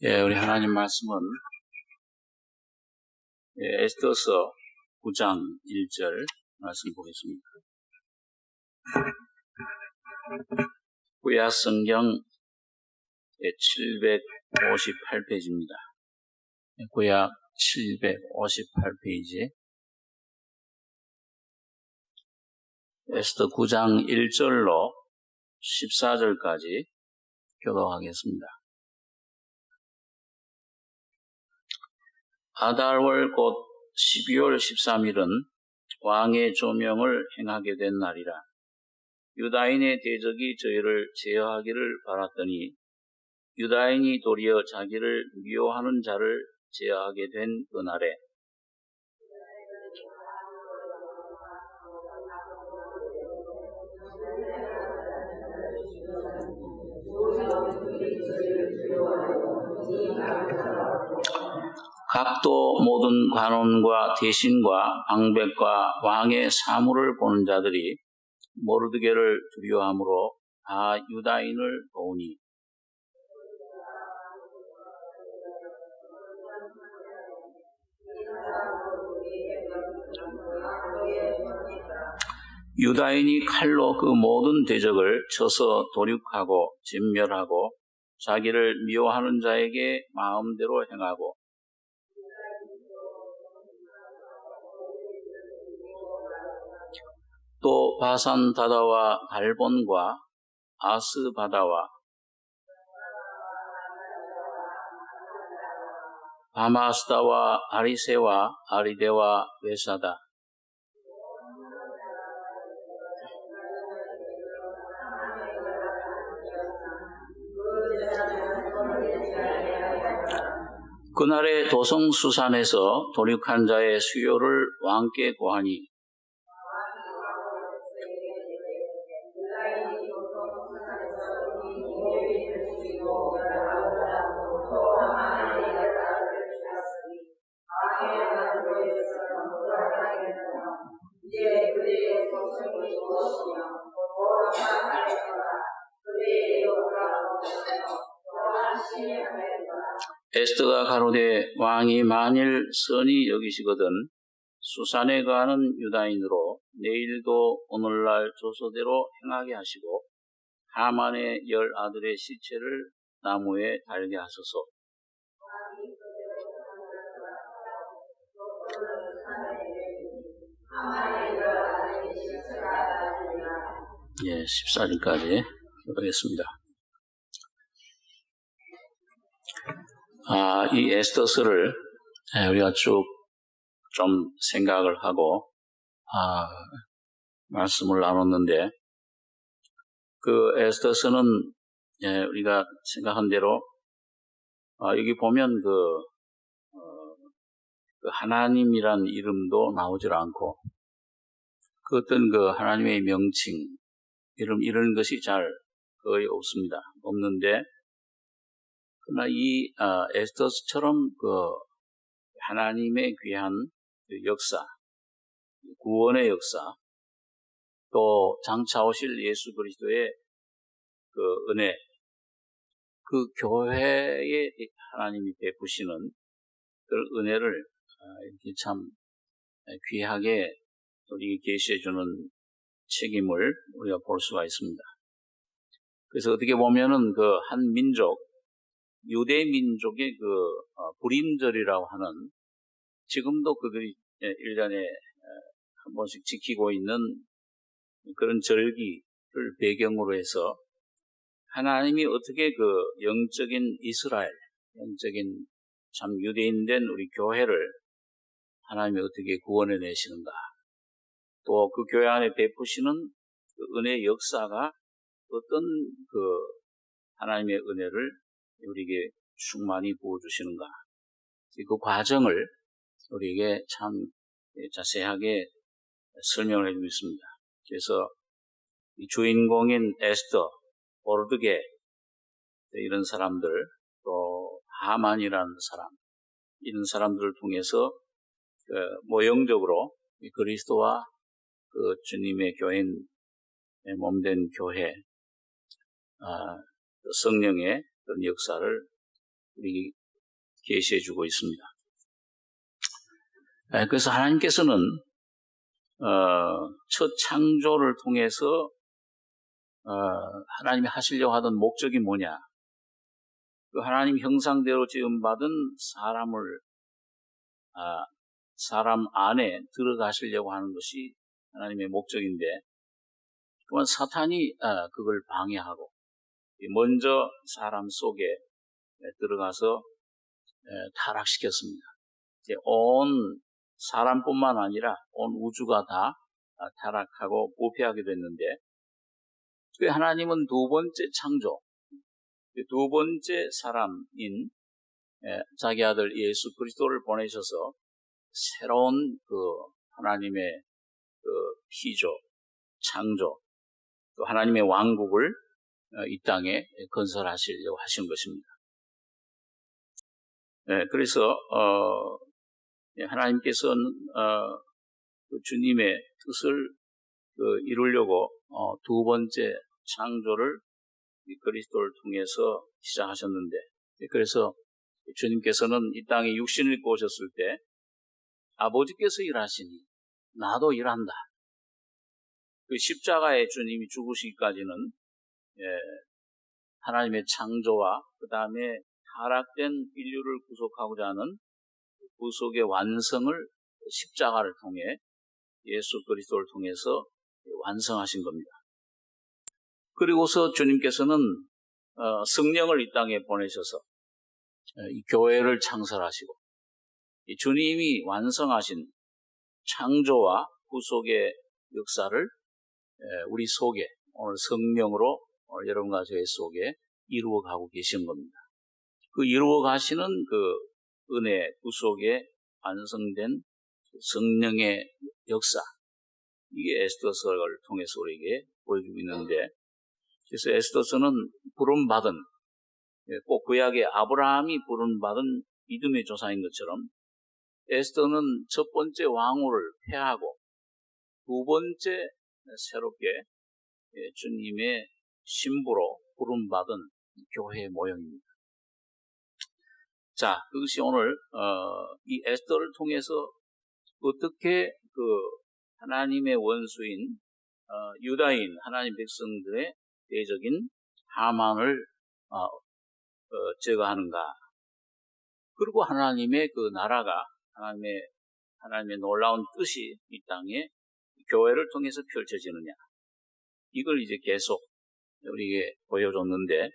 우리 하나님 말씀은 에스더서 9장 1절 말씀 보겠습니다. 구약 성경 758페이지입니다. 구약 758페이지 에스더 9장 1절로 14절까지 교독하겠습니다. 아달월 곧 12월 13일은 왕의 조명을 행하게 된 날이라. 유다인의 대적이 저희를 제어하기를 바랐더니 유다인이 도리어 자기를 미워하는 자를 제어하게 된 그날에 각도 모든 관원과 대신과 방백과 왕의 사물을 보는 자들이 모르드게를 두려워함으로 다 유다인을 도우니 유다인이 칼로 그 모든 대적을 쳐서 도륙하고 진멸하고 자기를 미워하는 자에게 마음대로 행하고 또 바산 바다와 갈본과 아스 바다와 바마스다와 아리세와 아리데와 외사다 그날의 도성수산에서 도륙한 자의 수요를 왕께 고하니 에스더가 가로되 왕이 만일 선히 여기시거든 수산에 거하는 유다인으로 내일도 오늘날 조소대로 행하게 하시고 하만의 10 아들의 시체를 나무에 달게 하소서. 예, 14절까지 보겠습니다. 이 에스더서를 우리가 쭉 좀 생각을 하고 말씀을 나눴는데 그 에스더서는 우리가 생각한 대로 여기 보면 그 하나님이란 이름도 나오질 않고 그 어떤 그 하나님의 명칭 이런 것이 잘 거의 없습니다. 없는데 그러나 이 에스더서처럼 그 하나님의 귀한 그 역사, 구원의 역사, 또 장차 오실 예수 그리스도의 그 은혜, 그 교회에 하나님이 베푸시는 그 은혜를 이렇게 참 귀하게 우리에게 계시해주는 책임을 우리가 볼 수가 있습니다. 그래서 어떻게 보면은 그 한 민족, 유대 민족의 그 불임절이라고 하는 지금도 그들이 1년에 한 번씩 지키고 있는 그런 절기를 배경으로 해서 하나님이 어떻게 그 영적인 이스라엘, 영적인 참 유대인된 우리 교회를 하나님이 어떻게 구원해 내시는가, 또 그 교회 안에 베푸시는 그 은혜의 역사가 어떤 그 하나님의 은혜를 우리에게 충만히 부어주시는가, 그 과정을 우리에게 참 자세하게 설명을 해주고 있습니다. 그래서 이 주인공인 에스더, 모르드게 이런 사람들, 또 하만이라는 사람, 이런 사람들을 통해서 모형적으로 그리스도와 그 주님의 교인 몸된 교회, 성령의 그런 역사를 우리 계시해 주고 있습니다. 그래서 하나님께서는 첫 창조를 통해서 하나님이 하시려고 하던 목적이 뭐냐? 그 하나님 형상대로 지음받은 사람 안에 들어가시려고 하는 것이 하나님의 목적인데, 그만 사탄이 그걸 방해하고 먼저 사람 속에 들어가서 타락시켰습니다. 이제 온 사람뿐만 아니라 온 우주가 다 타락하고 부패하게 됐는데, 그 하나님은 두 번째 창조, 두 번째 사람인 자기 아들 예수 그리스도를 보내셔서 새로운 그 하나님의 그 피조, 창조, 또 하나님의 왕국을 이 땅에 건설하시려고 하신 것입니다. 그래서 하나님께서는 그 주님의 뜻을 이루려고 두 번째 창조를 그리스도를 통해서 시작하셨는데, 그래서 주님께서는 이 땅에 육신을 입고 오셨을 때 아버지께서 일하시니 나도 일한다. 그 십자가에 주님이 죽으시기까지는 하나님의 창조와 그 다음에 타락된 인류를 구속하고자 하는 구속의 완성을 십자가를 통해 예수 그리스도를 통해서 완성하신 겁니다. 그리고서 주님께서는 성령을 이 땅에 보내셔서 이 교회를 창설하시고, 이 주님이 완성하신 창조와 구속의 역사를 우리 속에, 오늘 성령으로 여러분과 저희 속에 이루어가고 계신 겁니다. 그 이루어가시는 그 은혜 구속에 완성된 성령의 역사, 이게 에스더서를 통해서 우리에게 보여주고 있는데, 그래서 에스더서는 부름받은, 꼭 구약의 아브라함이 부름받은 믿음의 조상인 것처럼 에스더는 첫 번째 왕후를 폐하고 두 번째 새롭게 주님의 신부로 부름받은 교회의 모형입니다. 자, 그것이 오늘 이 에스더를 통해서 어떻게 그 하나님의 원수인 유다인 하나님 백성들의 대적인 하만을 제거하는가? 그리고 하나님의 그 나라가 하나님의 놀라운 뜻이 이 땅에 교회를 통해서 펼쳐지느냐? 이걸 이제 계속 우리에게 보여줬는데,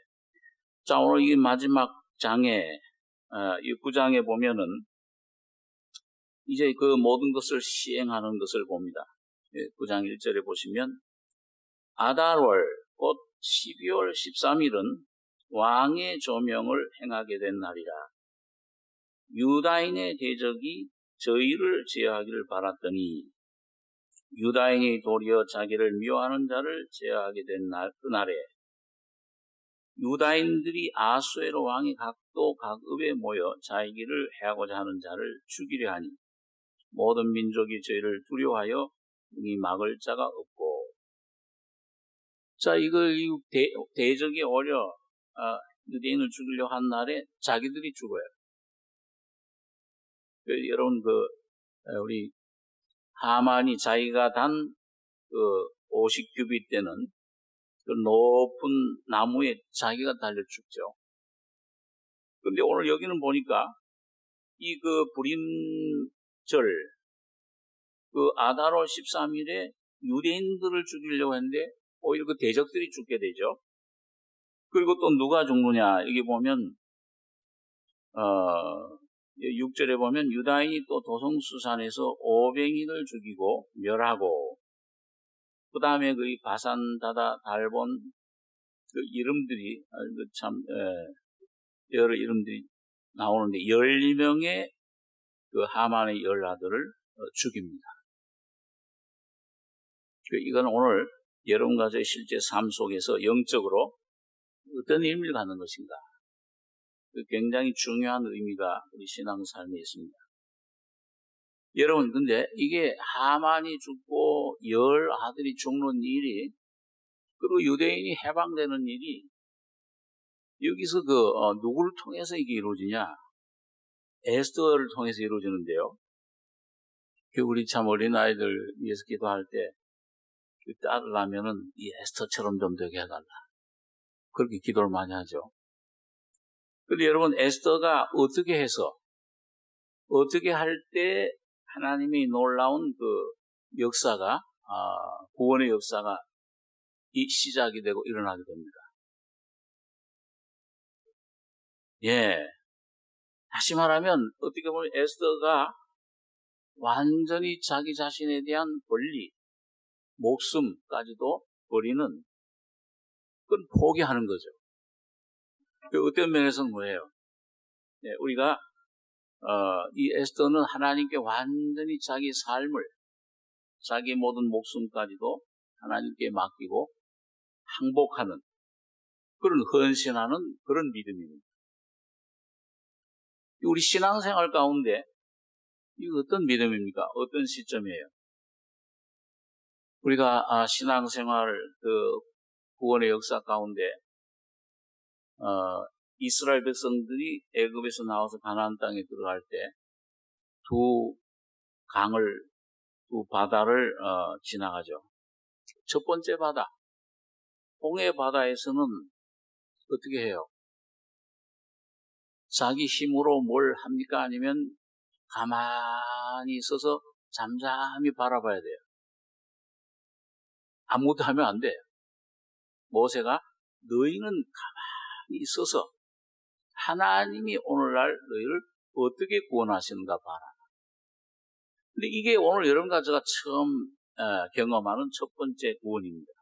자, 오늘 이 마지막 장에 이 9장에 보면은 이제 그 모든 것을 시행하는 것을 봅니다. 9장 1절에 보시면 아달월 곧 12월 13일은 왕의 조명을 행하게 된 날이라. 유다인의 대적이 저희를 제어하기를 바랐더니 유다인이 도리어 자기를 미워하는 자를 제어하게 된 그날에 유다인들이 아수에로 왕이 각도 각읍에 모여 자기를 해하고자 하는 자를 죽이려 하니 모든 민족이 저희를 두려워하여 이 막을 자가 없고. 자, 이걸 대적이 오려 유대인을 죽이려 한 날에 자기들이 죽어요. 여러분 우리 하만이 자기가 단 50규빗 되는 그 높은 나무에 자기가 달려 죽죠. 근데 오늘 여기는 보니까 이 불임절 아달월 13일에 유대인들을 죽이려고 했는데 오히려 그 대적들이 죽게 되죠. 그리고 또 누가 죽느냐, 여기 보면 6절에 보면 유다인이 또 도성수산에서 500인을 죽이고 멸하고, 그 다음에 그 바산, 다다, 달본 그 이름들이 여러 이름들이 나오는데 12명의 그 하만의 열아들을 죽입니다. 이건 오늘 여러분과 저의 실제 삶 속에서 영적으로 어떤 의미를 갖는 것인가? 굉장히 중요한 의미가 우리 신앙 삶에 있습니다. 여러분, 근데 이게 하만이 죽고 아들이 죽는 일이, 그리고 유대인이 해방되는 일이 여기서 누구를 통해서 이게 이루어지냐? 에스더를 통해서 이루어지는데요. 우리 참 어린아이들 위해서 기도할 때, 그 딸을 낳으면은 이 에스더처럼 좀 되게 해달라. 그렇게 기도를 많이 하죠. 근데 여러분, 에스더가 어떻게 해서, 어떻게 할 때 하나님이 놀라운 그 역사가, 구원의 역사가 시작이 되고 일어나게 됩니다. 예. 다시 말하면, 어떻게 보면 에스더가 완전히 자기 자신에 대한 권리, 목숨까지도 버리는, 그건 포기하는 거죠. 그 어떤 면에서는 뭐예요? 예, 우리가, 이 에스더는 하나님께 완전히 자기 삶을, 자기 모든 목숨까지도 하나님께 맡기고 항복하는, 그런 헌신하는 그런 믿음입니다. 우리 신앙생활 가운데 이거 어떤 믿음입니까? 어떤 시점이에요? 우리가 신앙생활 구원의 역사 가운데 이스라엘 백성들이 애굽에서 나와서 가나안 땅에 들어갈 때 두 바다를 지나가죠. 첫 번째 바다, 홍해 바다에서는 어떻게 해요? 자기 힘으로 뭘 합니까? 아니면 가만히 있어서 잠잠히 바라봐야 돼요. 아무것도 하면 안 돼요. 모세가 너희는 가만히 있어서 하나님이 오늘날 너희를 어떻게 구원하시는가 봐라. 근데 이게 오늘 여러분과 제가 처음 경험하는 첫 번째 구원입니다.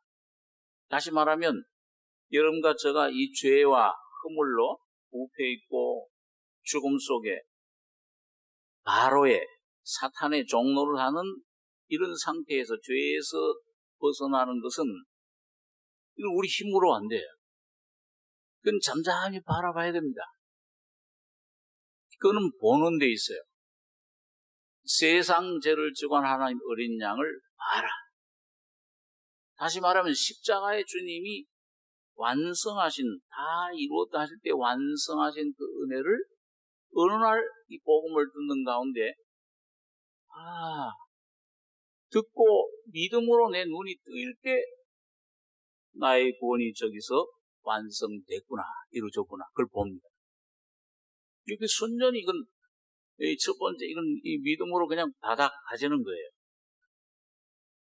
다시 말하면 여러분과 제가 이 죄와 허물로 부패 있고 죽음 속에 바로의 사탄의 종노를 하는 이런 상태에서 죄에서 벗어나는 것은 이건 우리 힘으로 안 돼요. 그건 잠잠히 바라봐야 됩니다. 그거는 보는 데 있어요. 세상 죄를 지고 하나님 어린 양을 봐라. 다시 말하면 십자가의 주님이 완성하신, 다 이루었다 하실 때 완성하신 그 은혜를 어느 날 이 복음을 듣는 가운데 듣고 믿음으로 내 눈이 뜨일 때 나의 구원이 저기서 완성됐구나, 이루어졌구나, 그걸 봅니다. 이렇게 순전히 이건 첫 번째 이건 이 믿음으로 그냥 바닥 가지는 거예요.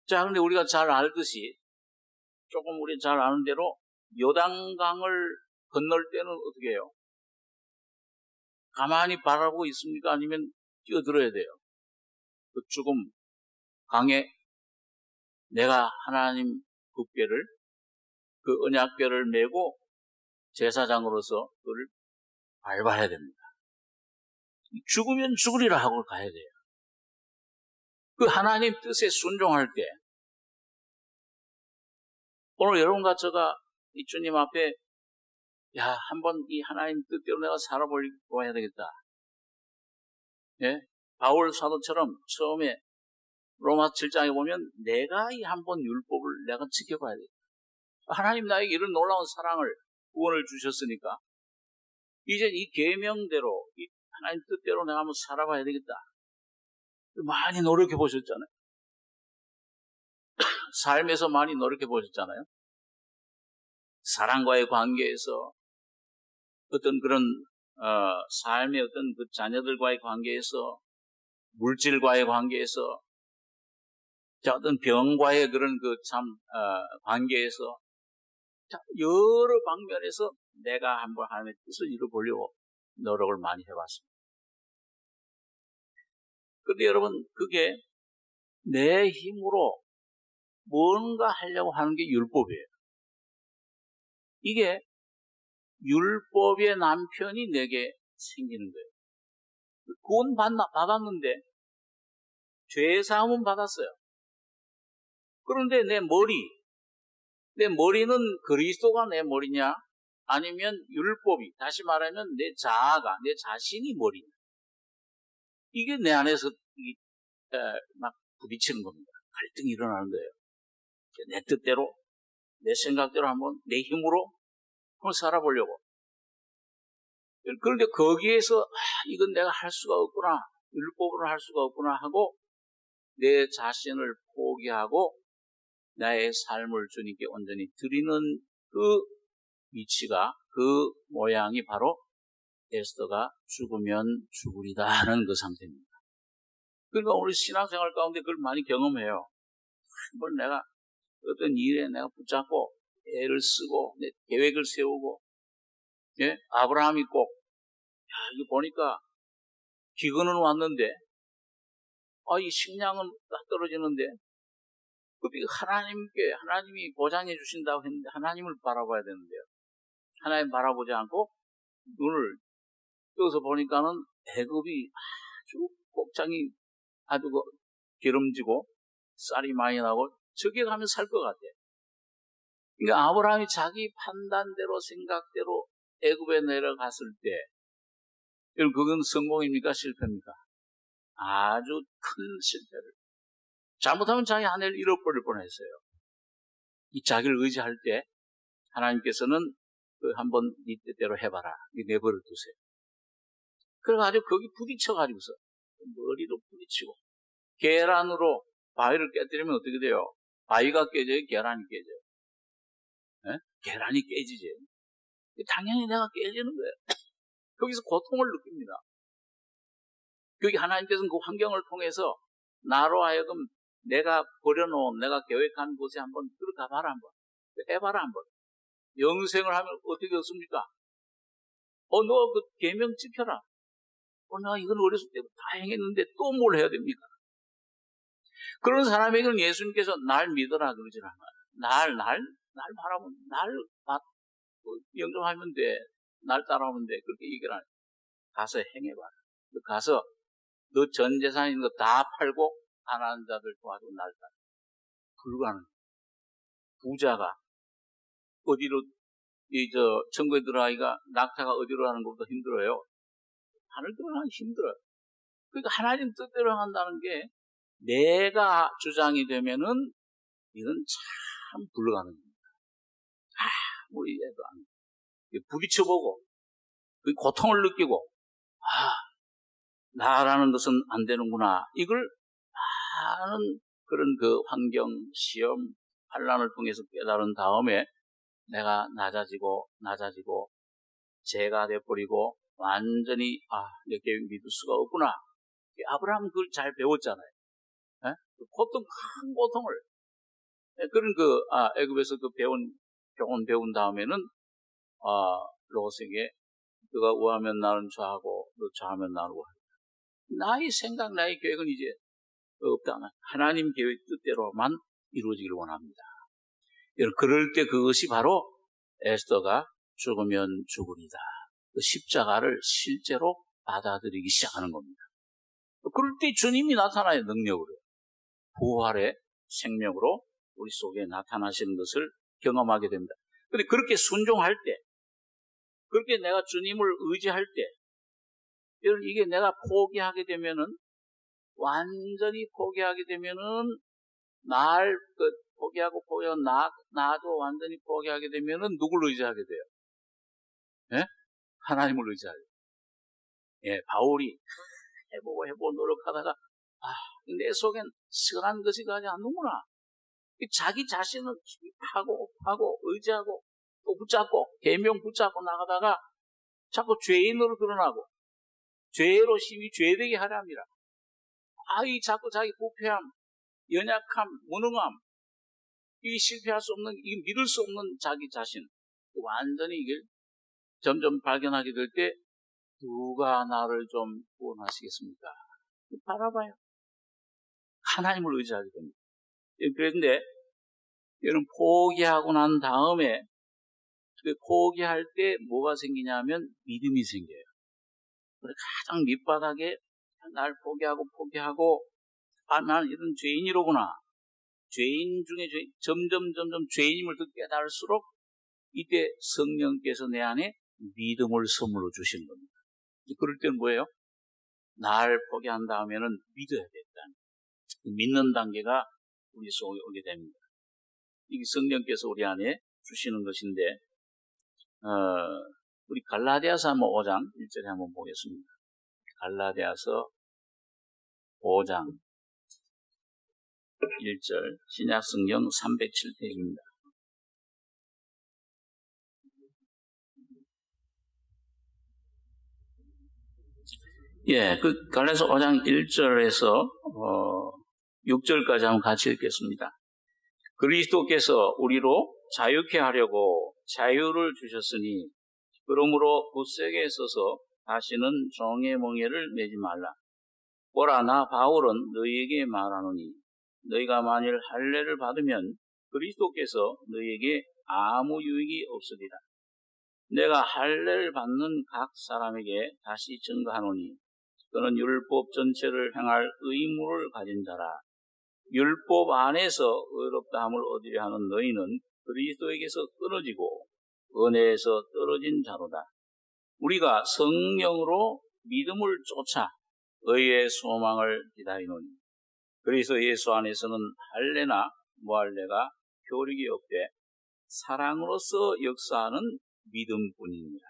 자, 그런데 우리가 잘 알듯이 조금 우리 잘 아는 대로 요단강을 건널 때는 어떻게 해요? 가만히 바라보고 있습니까? 아니면 뛰어들어야 돼요? 그 죽음 강에 내가 하나님 그 언약궤를 메고 제사장으로서 그를 밟아야 됩니다. 죽으면 죽으리라 하고 가야 돼요. 그 하나님 뜻에 순종할 때 오늘 여러분과 제가 이 주님 앞에 한번 이 하나님 뜻대로 내가 살아보려고 해야 되겠다. 예? 바울 사도처럼 처음에 로마 7장에 보면 내가 이 한번 율법을 내가 지켜봐야 되겠다. 하나님 나에게 이런 놀라운 사랑을 구원을 주셨으니까 이제 이 계명대로 이 하나님 뜻대로 내가 한번 살아봐야 되겠다. 많이 노력해 보셨잖아요. 삶에서 많이 노력해 보셨잖아요. 사랑과의 관계에서 어떤 그런 삶의 어떤 그 자녀들과의 관계에서 물질과의 관계에서 어떤 병과의 그런 그 관계에서 여러 방면에서 내가 한번 하나님의 뜻을 이뤄보려고 노력을 많이 해봤습니다. 근데 여러분 그게 내 힘으로 뭔가 하려고 하는 게 율법이에요. 이게 율법의 남편이 내게 생기는 거예요. 구원 받았는데 죄사함은 받았어요. 그런데 내 머리는 그리스도가 내 머리냐? 아니면 율법이, 다시 말하면 내 자아가, 내 자신이 머리냐? 이게 내 안에서 막 부딪히는 겁니다. 갈등이 일어나는 거예요. 내 뜻대로, 내 생각대로 한번, 내 힘으로 한번 살아보려고. 그런데 거기에서 이건 내가 할 수가 없구나, 율법으로 할 수가 없구나 하고 내 자신을 포기하고 나의 삶을 주님께 온전히 드리는 그 위치가, 그 모양이 바로 에스더가 죽으면 죽으리다 하는 그 상태입니다. 그러니까 우리 신앙생활 가운데 그걸 많이 경험해요. 한번 내가 어떤 일에 내가 붙잡고 애를 쓰고 내 계획을 세우고, 예? 아브라함이 꼭, 이거 보니까 기근은 왔는데, 이 식량은 딱 떨어지는데, 하나님이 보장해 주신다고 했는데 하나님을 바라봐야 되는데요. 하나님 바라보지 않고 눈을 떠서 보니까는 애굽이 아주 곡창이 아주 기름지고 쌀이 많이 나고 저기 가면 살 것 같아. 그러니까 아브라함이 자기 판단대로 생각대로 애굽에 내려갔을 때, 여러분 그건 성공입니까 실패입니까? 아주 큰 실패를. 잘못하면 자기 아내를 잃어버릴 뻔했어요. 이 자기를 의지할 때 하나님께서는 한번 네 뜻대로 해봐라, 내버려 두세요. 그래가지고 거기 부딪혀가지고서 머리로 부딪히고 계란으로 바위를 깨뜨리면 어떻게 돼요? 바위가 깨져요? 계란이 깨져요? 네? 계란이 깨지지. 당연히 내가 깨지는 거예요. 거기서 고통을 느낍니다. 거기 하나님께서는 그 환경을 통해서 나로 하여금 내가 버려놓은, 내가 계획한 곳에 한번 들어가 봐라, 한번 해봐라, 한번. 영생을 하면 어떻게 얻습니까? 너 그 계명 지켜라. 나 이건 어렸을 때부터 다 행했는데 또 뭘 해야 됩니까? 그런 사람에게는 예수님께서 날 믿어라 그러질 않아요. 날 바라보면, 영접하면 돼. 날 따라오면 돼. 그렇게 얘기를 안 해요. 가서 행해봐라. 가서 너 전 재산 있는 거 다 팔고 가난한 자들 도와주고 날 따라. 그러고 하는 거예요. 부자가 어디로, 천국에 들어가기가, 낙타가 어디로 가는 것보다 힘들어요. 하늘 들어가기 힘들어요. 그러니까 하나님 뜻대로 한다는 게 내가 주장이 되면은 이건 참 불가능한 겁니다. 우리 애도 안 돼. 부딪혀보고 그 고통을 느끼고, 나라는 것은 안 되는구나, 이걸 많은 그런 그 환경, 시험, 환난을 통해서 깨달은 다음에 내가 낮아지고 죄가 돼버리고 완전히 내 계획 믿을 수가 없구나. 아브라함은 그걸 잘 배웠잖아요. 예? 고통, 큰 고통을. 그런 애굽에서 그 교훈 배운 다음에는 롯에게 너가 우하면 나는 좌하고 너 좌하면 나는 우하리라. 나의 생각, 나의 계획은 이제 없다. 하나님 계획 뜻대로만 이루어지기를 원합니다. 그럴 때 그것이 바로 에스더가 죽으면 죽으리다, 그 십자가를 실제로 받아들이기 시작하는 겁니다. 그럴 때 주님이 나타나요. 능력으로, 부활의 생명으로 우리 속에 나타나시는 것을 경험하게 됩니다. 그런데 그렇게 순종할 때, 그렇게 내가 주님을 의지할 때, 이게 내가 포기하게 되면은, 완전히 포기하게 되면은, 포기하고 나도 완전히 포기하게 되면은 누굴 의지하게 돼요? 예? 하나님을 의지하게 돼요. 예, 바울이 해보고 노력하다가 내 속엔 선한 것이 가지 않는구나. 자기 자신을 하고 의지하고 또 붙잡고 계명 붙잡고 나가다가 자꾸 죄인으로 드러나고 죄로 심히 죄되게 하려 합니다. 이 자꾸 자기 부패함, 연약함, 무능함, 이 실패할 수 없는, 이 믿을 수 없는 자기 자신, 완전히 이게 점점 발견하게 될 때 누가 나를 좀 구원하시겠습니까? 바라봐요. 하나님을 의지하게 됩니다. 그런데 여러분, 포기하고 난 다음에 그 포기할 때 뭐가 생기냐면 믿음이 생겨요. 가장 밑바닥에 날 포기하고 나는 이런 죄인이로구나. 죄인 중에 점점 죄인임을 더 깨달을수록 이때 성령께서 내 안에 믿음을 선물로 주시는 겁니다. 그럴 때는 뭐예요? 날 포기한 다음에는 믿어야 된다는, 믿는 단계가 우리 속에 오게 됩니다. 이게 성령께서 우리 안에 주시는 것인데, 우리 갈라디아서 한번 5장 1절에 한번 보겠습니다. 갈라디아서 5장 1절 신약성경 307페이지입니다. 예, 그 갈라디아서 5장 1절에서 6절까지 한번 같이 읽겠습니다. 그리스도께서 우리로 자유케 하려고 자유를 주셨으니 그러므로 굳세게 서서 다시는 종의 멍에를 매지 말라. 보라, 나 바울은 너희에게 말하노니 너희가 만일 할례를 받으면 그리스도께서 너희에게 아무 유익이 없으리라. 내가 할례를 받는 각 사람에게 다시 증거하노니 그는 율법 전체를 행할 의무를 가진 자라. 율법 안에서 의롭다함을 얻으려 하는 너희는 그리스도에게서 끊어지고 은혜에서 떨어진 자로다. 우리가 성령으로 믿음을 쫓아 의의 소망을 기다리노니 그리스도 예수 안에서는 할례나 무할례가 효력이 없되 사랑으로서 역사하는 믿음뿐이니라.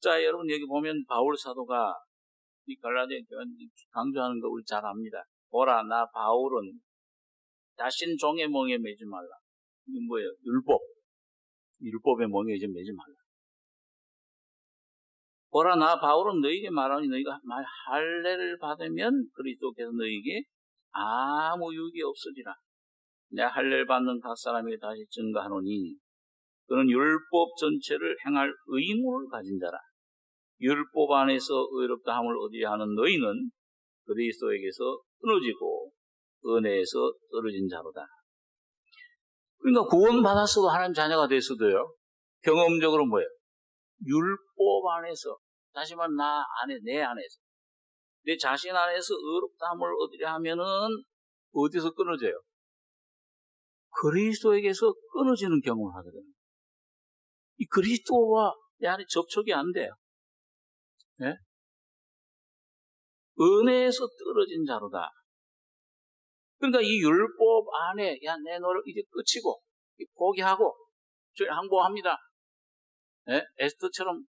자, 여러분 여기 보면 바울 사도가 이 갈라디아 교회 강조하는 거 우리 잘 압니다. 보라, 나 바울은 다신 종의 멍에 매지 말라. 이게 뭐예요? 율법의 멍에 이제 매지 말라. 보라, 나 바울은 너희에게 말하니 너희가 할례를 받으면 그리스도께서 너희에게 아무 유익이 없으리라. 내 할례를 받는 각 사람에게 다시 증거하노니 그는 율법 전체를 행할 의무를 가진 자라. 율법 안에서 의롭다함을 얻으려 하는 너희는 그리스도에게서 끊어지고 은혜에서 떨어진 자로다. 그러니까 구원받았어도 하나님 자녀가 됐어도요, 경험적으로 뭐예요? 율법 안에서, 다시 말하면 나 안에, 내 안에서, 내 자신 안에서 의롭다함을 얻으려 하면은 어디서 끊어져요? 그리스도에게서 끊어지는 경험을 하게 됩니다. 이 그리스도와 내 안에 접촉이 안 돼요. 네? 은혜에서 떨어진 자로다. 그러니까 이 율법 안에, 야, 내 너를 이제 끝이고, 포기하고, 저희 항복합니다. 네? 에스더처럼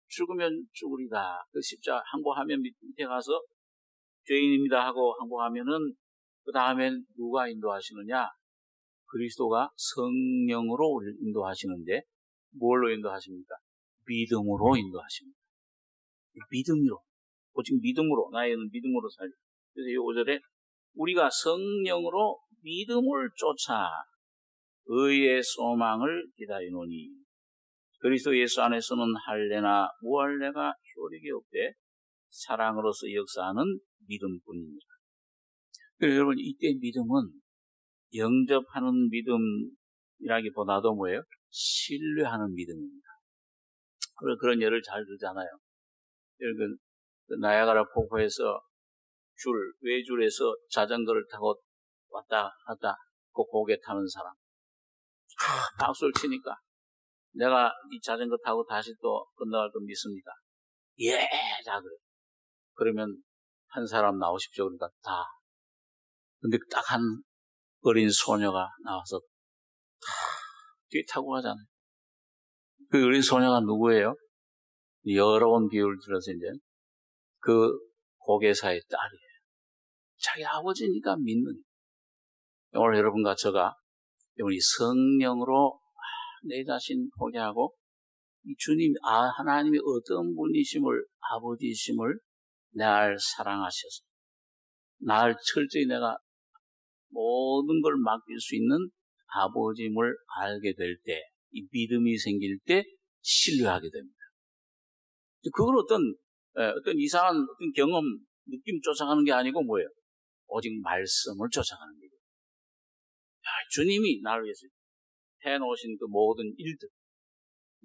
죽으면 죽으리다. 그 십자가 항복하면 밑에 가서 죄인입니다 하고 항복하면은, 그 다음엔 누가 인도하시느냐? 그리스도가 성령으로 우리를 인도하시는데, 뭘로 인도하십니까? 믿음으로 인도하십니다. 믿음으로. 오직 믿음으로, 나에는 믿음으로 살리. 그래서 이 5절에 우리가 성령으로 믿음을 쫓아 의의 소망을 기다리노니 그리스도 예수 안에서는 할례나 무할례가 효력이 없되 사랑으로서 역사하는 믿음뿐입니다. 그래서 여러분 이때 믿음은 영접하는 믿음이라기보다도 뭐예요? 신뢰하는 믿음입니다. 그런 예를 잘 들잖아요. 여러분 그 나야가라 폭포에서 외줄에서 자전거를 타고 왔다 갔다 그 고개 타는 사람. 박수를 치니까 내가 이 자전거 타고 다시 또 건너갈 거 믿습니까? 예, 자 그래. 그러면 한 사람 나오십시오. 그러니까 다. 근데 딱 한 어린 소녀가 나와서 다 뒤에 타고 가잖아요. 그 어린 소녀가 누구예요? 여러 번 비유를 들어서 이제 그 고개사의 딸이에요. 자기 아버지니까 믿는. 오늘 여러분과 저가 우리 성령으로 내 자신 포기하고 주님, 하나님이 어떤 분이심을, 아버지이심을 날 사랑하셔서 날 철저히 내가 모든 걸 맡길 수 있는 아버지임을 알게 될 때, 이 믿음이 생길 때 신뢰하게 됩니다. 그건 어떤 이상한 어떤 경험, 느낌 쫓아가는 게 아니고 뭐예요? 오직 말씀을 쫓아가는 거예요. 주님이 나를 위해서 해놓으신 그 모든 일들,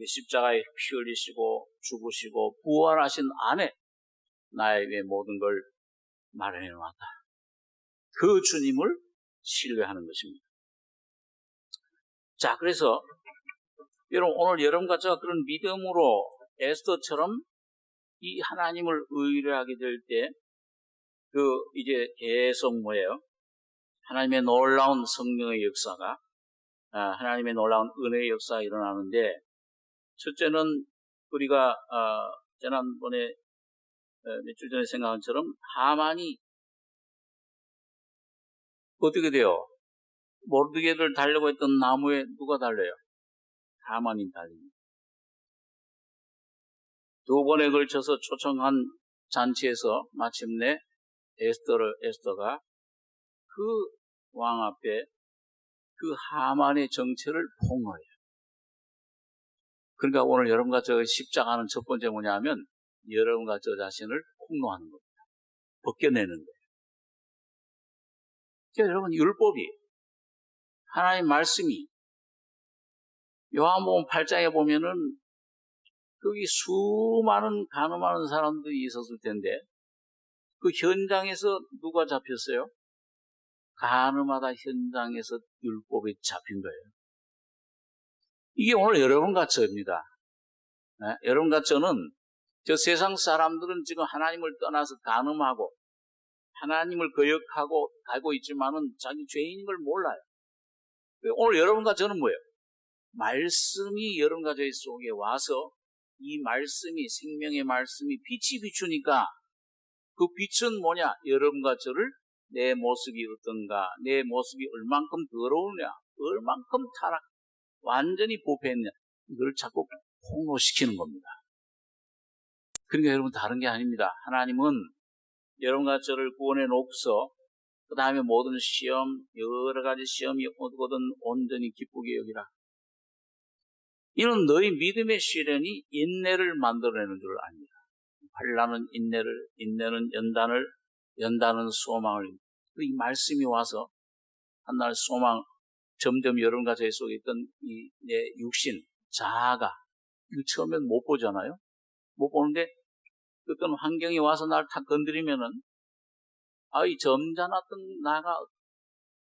십자가에 피 흘리시고 죽으시고 부활하신 안에 나의 위해 모든 걸 마련해 놨다. 그 주님을 신뢰하는 것입니다. 자, 그래서 여러분 오늘 여러분과 제가 그런 믿음으로 에스더처럼 이 하나님을 의뢰하게 될 때 이제 계속 뭐예요? 하나님의 놀라운 성령의 역사가 하나님의 놀라운 은혜의 역사가 일어나는데 첫째는 우리가 지난번에 며칠 전에 생각한 것처럼 하만이 어떻게 돼요? 모르드게를 달려고 했던 나무에 누가 달려요? 하만이 달립니다. 두 번에 걸쳐서 초청한 잔치에서 마침내 에스더가 그 왕 앞에 그 하만의 정체를 폭로해요. 그러니까 오늘 여러분과 저 십자가는 첫 번째 뭐냐면 여러분과 저 자신을 폭로하는 겁니다. 벗겨내는 거예요. 그러니까 여러분 율법이 하나님의 말씀이 요한복음 8장에 보면은 거기 수많은 간음하는 사람들이 있었을 텐데 그 현장에서 누가 잡혔어요? 간음하다 현장에서 율법이 잡힌 거예요. 이게 오늘 여러분과 저입니다. 네? 여러분과 저는 저 세상 사람들은 지금 하나님을 떠나서 간음하고 하나님을 거역하고 가고 있지만은 자기 죄인인 걸 몰라요. 오늘 여러분과 저는 뭐예요? 말씀이 여러분과 저희 속에 와서 이 말씀이 생명의 말씀이 빛이 비추니까 그 빛은 뭐냐? 여러분과 저를 내 모습이 어떤가? 내 모습이 얼만큼 더러우냐? 얼만큼 완전히 부패했냐? 이걸 자꾸 폭로시키는 겁니다. 그러니까 여러분 다른 게 아닙니다. 하나님은 여러분과 저를 구원해 놓고서 그 다음에 모든 시험, 여러 가지 시험이 오거든 온전히 기쁘게 여기라. 이는 너희 믿음의 시련이 인내를 만들어내는 줄 압니다. 환난은 인내를, 인내는 연단은 소망을. 이 말씀이 와서 한날 소망, 점점 여러분과 저희 속에 있던 이 내 육신, 자아가 이거 처음엔 못 보잖아요. 못 보는데 어떤 환경이 와서 나를 탁 건드리면은 이 점잖았던 나가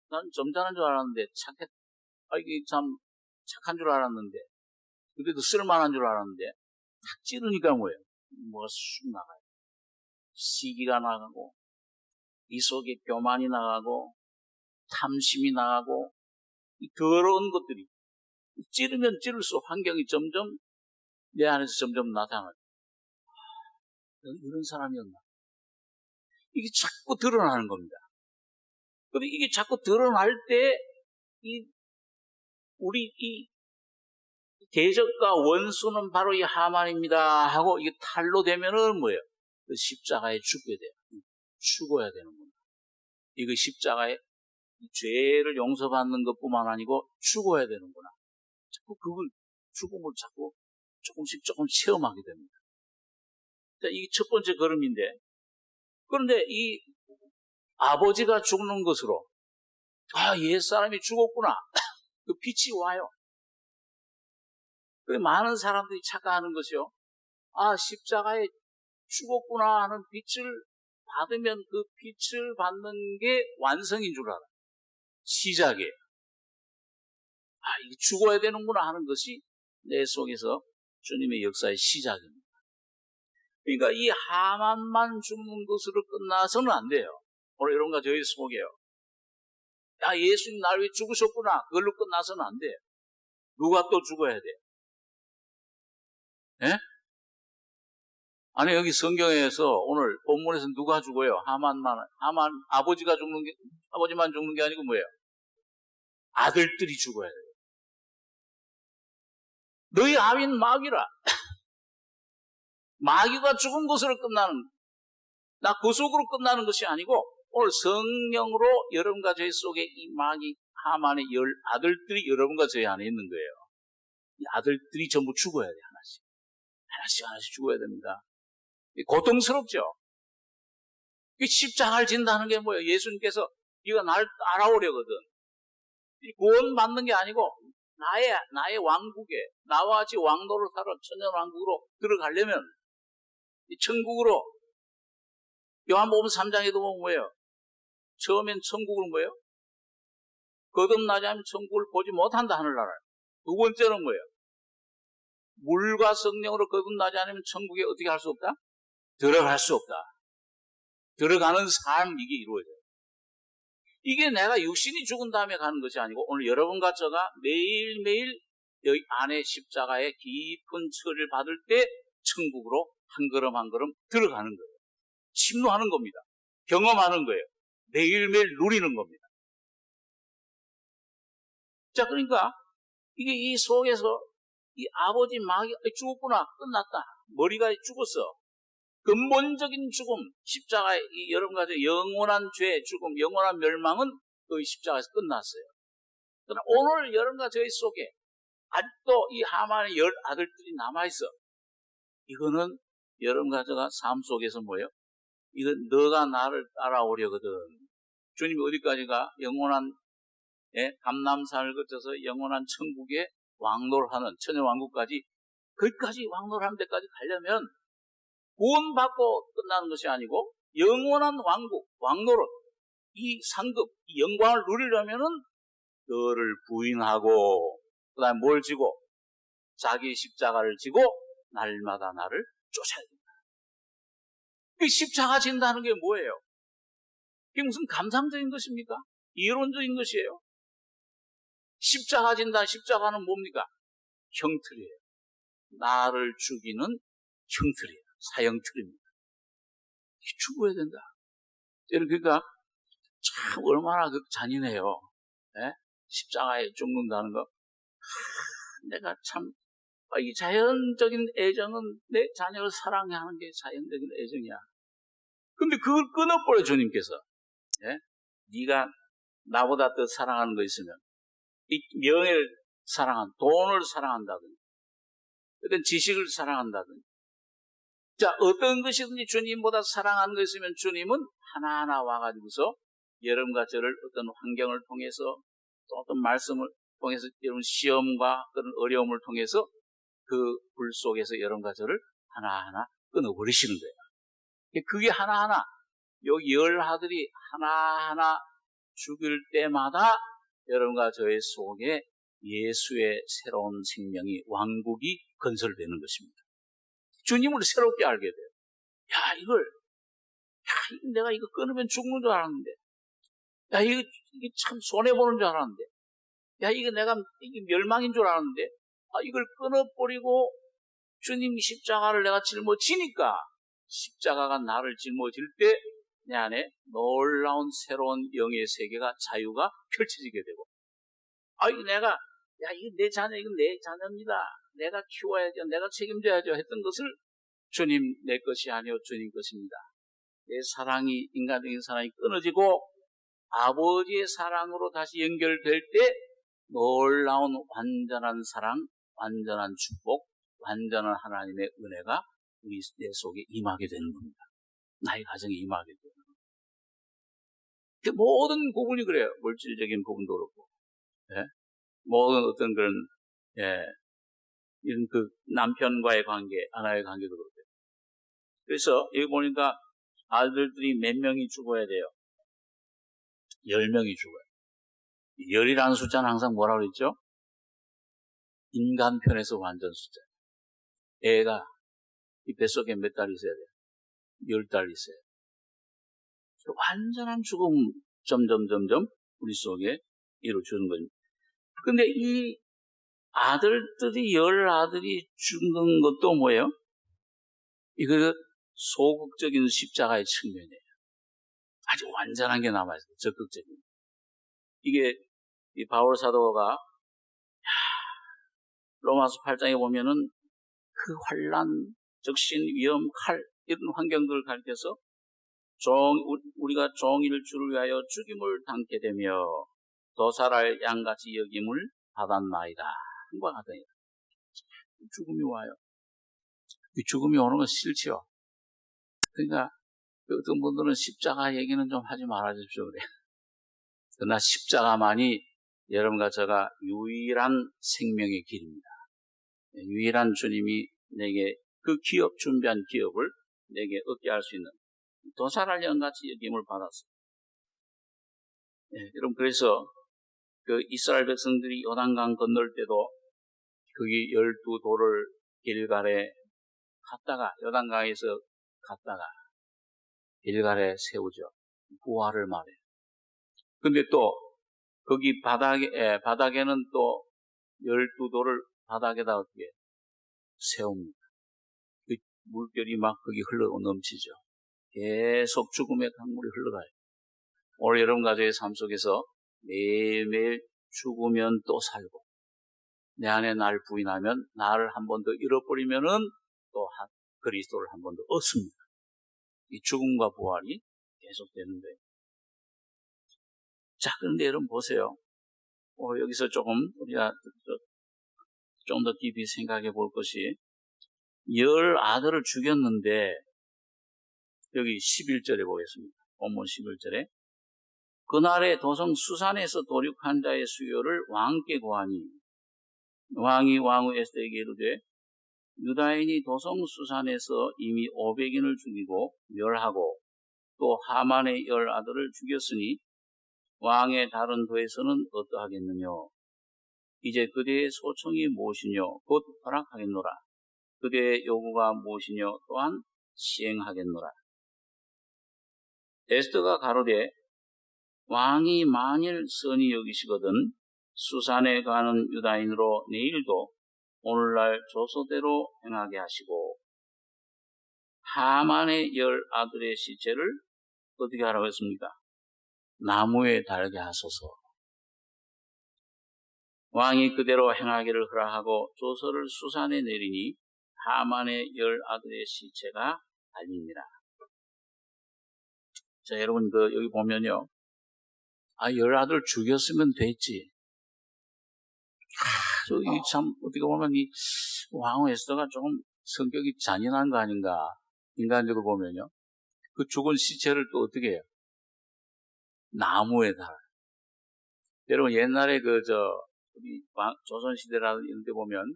난 점잖은 줄 알았는데 이게 참 착한 줄 알았는데 그래도 쓸만한 줄 알았는데 탁 찌르니까 뭐예요? 뭐가 쑥 나가요. 시기가 나가고 이 속에 교만이 나가고 탐심이 나가고 이 더러운 것들이 찌르면 찌를수록 환경이 점점 내 안에서 점점 나타나요. 이런 사람이었나? 이게 자꾸 드러나는 겁니다. 근데 이게 자꾸 드러날 때 우리 이 대적과 원수는 바로 이 하만입니다 하고 이게 탈로 되면은 뭐예요? 그 십자가에 죽게 돼요. 죽어야 되는 겁니다. 이거 십자가에 죄를 용서받는 것뿐만 아니고 죽어야 되는구나. 자꾸 그걸 죽음을 자꾸 조금씩 체험하게 됩니다. 자, 이게 첫 번째 걸음인데 그런데 이 아버지가 죽는 것으로 옛사람이 죽었구나. 그 빛이 와요. 그래 많은 사람들이 착각하는 것이요. 십자가에 죽었구나 하는 빛을 받으면 그 빛을 받는 게 완성인 줄 알아요. 시작이에요. 이게 죽어야 되는구나 하는 것이 내 속에서 주님의 역사의 시작입니다. 그러니까 이 하만만 죽는 것으로 끝나서는 안 돼요. 오늘 여러분과 저희 속에요. 예수님 날 위해 죽으셨구나. 그걸로 끝나서는 안 돼요. 누가 또 죽어야 돼요? 예? 아니 여기 성경에서 오늘 본문에서 누가 죽어요? 하만 아버지만 죽는 게 아니고 뭐예요? 아들들이 죽어야 돼요. 너희 아비는 마귀라. 마귀가 죽은 것으로 끝나는, 나 구속으로 끝나는 것이 아니고 오늘 성령으로 여러분과 저희 속에 이 마귀 하만의 아들들이 여러분과 저희 안에 있는 거예요. 이 아들들이 전부 죽어야 돼요. 하나씩 죽어야 됩니다. 고통스럽죠? 십자가를 진다는 게 뭐예요? 예수님께서 네가 날 따라오려거든. 구원 받는 게 아니고 나의 왕국에 나와 같이 왕노를 하러 천년왕국으로 들어가려면 이 천국으로 요한복음 3장에도 보면 뭐예요? 처음엔 천국은 뭐예요? 거듭나지 않으면 천국을 보지 못한다 하늘나라예요. 두 번째는 뭐예요? 물과 성령으로 거듭나지 않으면 천국에 어떻게 할 수 없다? 들어갈 수 없다. 들어가는 삶 이게 이루어져요. 이게 내가 육신이 죽은 다음에 가는 것이 아니고 오늘 여러분과 저가 매일매일 여기 안에 십자가의 깊은 처리를 받을 때 천국으로 한 걸음 한 걸음 들어가는 거예요. 침노하는 겁니다. 경험하는 거예요. 매일매일 누리는 겁니다. 자, 그러니까 이게 이 속에서 이 아버지 마귀가 죽었구나, 끝났다, 머리가 죽었어. 근본적인 죽음, 십자가의 이 여러 가지 영원한 죄, 죽음, 영원한 멸망은 그 십자가에서 끝났어요. 그러나 오늘 여러분과 저희 속에 아직도 이 하만의 10 아들들이 남아있어. 이거는 여러분과 저가 삶 속에서 뭐예요? 이건 너가 나를 따라오려거든. 주님이 어디까지가 영원한 감람산을 거쳐서 영원한 천국에 왕노하는 천여왕국까지, 거기까지 왕노하는 데까지 가려면 구원받고 끝나는 것이 아니고 영원한 왕국, 왕노릇, 이 상급, 이 영광을 누리려면은 너를 부인하고 그 다음에 뭘 지고? 자기 십자가를 지고 날마다 나를 쫓아야 된다. 그 십자가 진다는 게 뭐예요? 그게 무슨 감상적인 것입니까? 이론적인 것이에요. 십자가 진다, 십자가는 뭡니까? 형틀이에요. 나를 죽이는 형틀이에요. 사형틀입니다. 죽어야 된다. 그러니까 참 얼마나 잔인해요. 예? 십자가에 죽는다는 거. 내가 참, 이 자연적인 애정은 내 자녀를 사랑하는 게 자연적인 애정이야. 근데 그걸 끊어버려, 주님께서. 예? 네가 나보다 더 사랑하는 거 있으면, 이 명예를 돈을 사랑한다든지, 어떤 지식을 사랑한다든지. 자, 어떤 것이든지 주님보다 사랑하는 거 있으면 주님은 하나하나 와가지고서 여러분과 저를 어떤 환경을 통해서 또 어떤 말씀을 통해서 여러분 시험과 그런 어려움을 통해서 그 불 속에서 여러분과 저를 하나하나 끊어버리시는 거예요. 그게 하나하나, 요 10 아들이 하나하나 죽일 때마다 여러분과 저의 속에 예수의 새로운 생명이, 왕국이 건설되는 것입니다. 주님을 새롭게 알게 돼요. 이거 내가 이거 끊으면 죽는 줄 알았는데. 이게 참 손해보는 줄 알았는데. 이게 이게 멸망인 줄 알았는데. 이걸 끊어버리고 주님 십자가를 내가 짊어지니까 십자가가 나를 짊어질 때 내 안에 놀라운 새로운 영의 세계가, 자유가 펼쳐지게 되고, 이거 내 자녀, 이건 내 자녀입니다. 내가 키워야죠. 내가 책임져야죠. 했던 것을 주님 내 것이 아니요 주님 것입니다. 내 사랑이, 인간적인 사랑이 끊어지고 아버지의 사랑으로 다시 연결될 때 놀라운 완전한 사랑, 완전한 축복, 완전한 하나님의 은혜가 내 속에 임하게 되는 겁니다. 나의 가정에 임하게 되는 겁니다. 모든 부분이 그래요. 물질적인 부분도 그렇고, 모든 어떤 그런, 이런 그 남편과의 관계, 아내의 관계도 그렇고요. 그래서 여기 보니까 아들들이 몇 명이 죽어야 돼요? 10명이 죽어요. 10이라는 숫자는 항상 뭐라고 그랬죠? 인간 편에서 완전 숫자. 애가 이 뱃속에 몇 달 있어야 돼요? 10달 있어야 돼요. 완전한 죽음 점점 우리 속에 이루어지는 겁니다. 근데 이 아들들이 10 아들이 죽는 것도 뭐예요? 이거 소극적인 십자가의 측면이에요. 아주 완전한 게 남아있어요. 적극적인. 이게 이 바울 사도가 로마서 8장에 보면은 그 환난, 적신, 위험, 칼 이런 환경들을 가리켜서 우리가 종일 주를 위하여 죽임을 당게 되며 도살할 양같이 여김을 받았나이다. 한과 같아요. 죽음이 와요. 이 죽음이 오는 건 싫지요. 그러니까 어떤 분들은 십자가 얘기는 좀 하지 말아주십시오 그래. 그러나 십자가만이 여러분과 제가 유일한 생명의 길입니다. 유일한 주님이 내게 그 기업, 준비한 기업을 내게 얻게 할 수 있는 도살할 영같이 여김을 받았어요. 여러분, 그래서 그 이스라엘 백성들이 요단강 건널 때도 거기 12돌을 길갈에 갔다가, 요단강에서 갔다가 길갈에 세우죠. 부활을 말해요. 근데 또 거기 바닥에는 또 12돌을 바닥에다 어떻게 세웁니다. 그 물결이 막 거기 흘러 넘치죠. 계속 죽음의 강물이 흘러가요. 오늘 여러분 가족의 삶 속에서 매일매일 죽으면 또 살고, 내 안에 날 부인하면 나를 한 번 더 잃어버리면은 또 그리스도를 한 번 더 얻습니다. 이 죽음과 부활이 계속되는데, 자, 그런데 여러분 보세요. 여기서 조금 우리가 좀 더 깊이 생각해 볼 것이, 10 아들을 죽였는데, 여기 11절에 보겠습니다. 본문 11절에 그날에 도성 수산에서 도륙한 자의 수요를 왕께 고하니 왕이 왕후 에스더에게 이르되 유다인이 도성 수산에서 이미 500인을 죽이고 멸하고 또 하만의 10 아들을 죽였으니 왕의 다른 도에서는 어떠하겠느냐. 이제 그대의 소청이 무엇이뇨 곧 허락하겠노라. 그대의 요구가 무엇이뇨 또한 시행하겠노라. 에스더가 가로되 왕이 만일 선히 여기시거든 수산에 가는 유다인으로 내일도 오늘날 조소대로 행하게 하시고 하만의 10 아들의 시체를 어떻게 하라고 했습니까? 나무에 달게 하소서. 왕이 그대로 행하기를 허락하고 조서를 수산에 내리니 하만의 10 아들의 시체가 달리니라. 자, 여러분 여기 보면요. 10 아들 죽였으면 됐지. 참 어떻게 보면 이 왕후 에스더가 조금 성격이 잔인한 거 아닌가. 인간적으로 보면요. 그 죽은 시체를 또 어떻게 해요? 나무에 달아요. 여러분 옛날에 우리 조선시대라는 이런 데 보면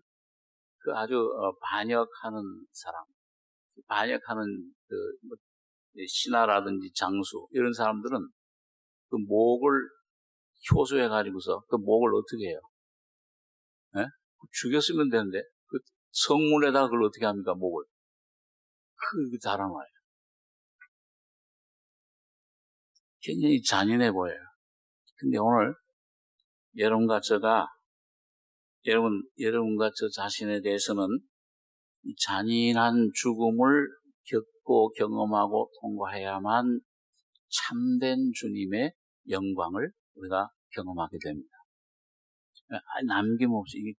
그 아주 반역하는 사람, 반역하는 신하라든지 장수 이런 사람들은 그 목을 효소해 가지고서 그 목을 어떻게 해요? 예? 죽였으면 되는데 그 성문에다가 그걸 어떻게 합니까? 목을 크게 달아놔요. 굉장히 잔인해 보여요. 근데 오늘 여러분과 저 자신에 대해서는 이 잔인한 죽음을 겪고 경험하고 통과해야만 참된 주님의 영광을 우리가 경험하게 됩니다. 남김없이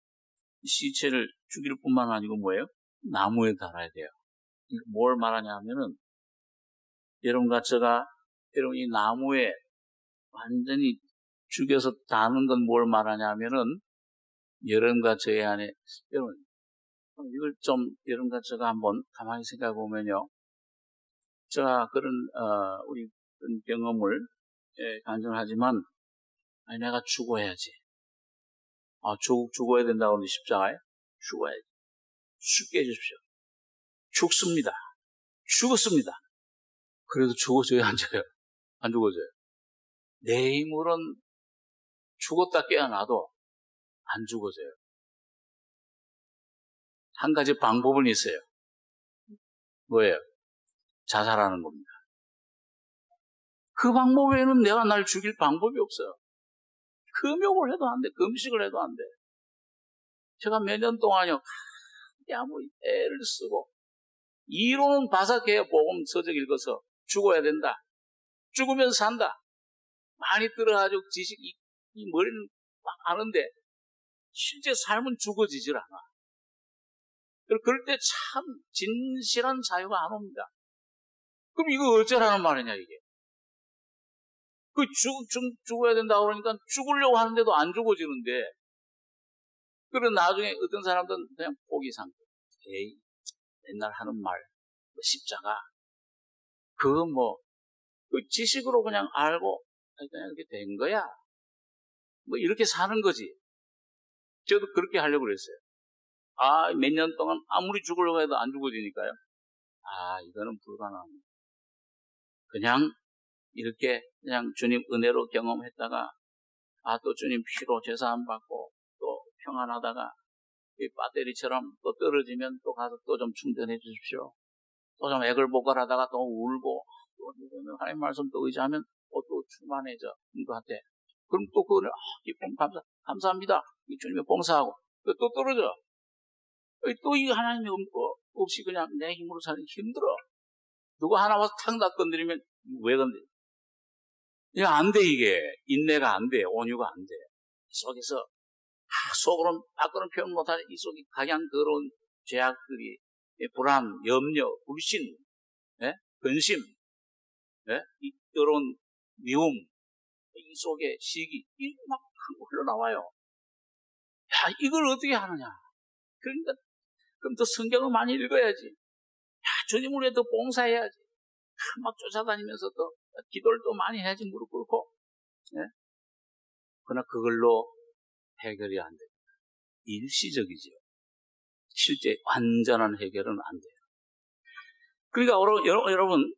시체를 죽일 뿐만 아니고 뭐예요? 나무에 달아야 돼요. 뭘 말하냐 하면은 여러분과 여러분 이 나무에 완전히 죽여서 다는 건 뭘 말하냐 하면은 여러분과 저의 안에 여러분 이걸 좀 여러분과 제가 한번 가만히 생각해 보면요. 제가 우리 그런 경험을 간증하지만 내가 죽어야지. 죽어야 된다고 하는 십자가에 죽어야지. 죽게 해주십시오. 죽습니다. 죽었습니다. 그래도 죽어져요, 안 죽어요? 안 죽어져요. 내 힘으로는 죽었다 깨어나도 안 죽어져요. 한 가지 방법은 있어요. 뭐예요? 자살하는 겁니다. 그 방법 외에는 내가 날 죽일 방법이 없어요. 금욕을 해도 안 돼. 금식을 해도 안 돼. 제가 몇 년 동안요, 아무 애를 쓰고, 이론은 바삭해요. 복음 서적 읽어서. 죽어야 된다. 죽으면 산다. 많이 들어가지고 이 머리는 막 아는데, 실제 삶은 죽어지질 않아. 그럴 때 참 진실한 자유가 안 옵니다. 그럼 이거 어쩌라는 말이냐, 이게. 죽어야 된다고 그러니까 죽으려고 하는데도 안 죽어지는데, 그런 나중에 어떤 사람들은 그냥 포기 상태. 에이, 옛날 하는 말, 십자가. 그 지식으로 그냥 알고, 그냥 이렇게 된 거야. 이렇게 사는 거지. 저도 그렇게 하려고 그랬어요. 몇 년 동안 아무리 죽으려고 해도 안 죽어지니까요. 이거는 불가능합니다. 그냥 이렇게 그냥 주님 은혜로 경험했다가 또 주님 피로 제사함 받고 또 평안하다가 이 배터리처럼 또 떨어지면 또 가서 또 좀 충전해 주십시오. 또 좀 애걸복걸하다가 또 울고 또 하나님 말씀 또 의지하면 또 충만해져 이거 한테. 그럼 또 그거를 기쁨 감사합니다. 이 주님의 봉사하고 또 떨어져. 또 이 하나님이 없이 그냥 내 힘으로 사는 힘들어. 누가 하나 와서 탁 나 건드리면 왜 건드려? 이거 안 돼, 이게. 인내가 안 돼. 온유가 안 돼. 이 속에서 속으로는 밖으로는 표현 못하는 이 속에 가장 더러운 죄악들이 불안, 염려, 불신, 근심, 이 더러운 미움, 이 속에 시기, 이게 막 흘러나와요. 야, 이걸 어떻게 하느냐? 그러니까 그럼 더 성경을 많이 읽어야지. 야, 주님을 위해 더 봉사해야지. 막 쫓아다니면서 또 기도를 또 많이 해야지, 무릎 꿇고. 그러나 그걸로 해결이 안 됩니다. 일시적이죠. 실제 완전한 해결은 안 돼요. 그러니까 여러분,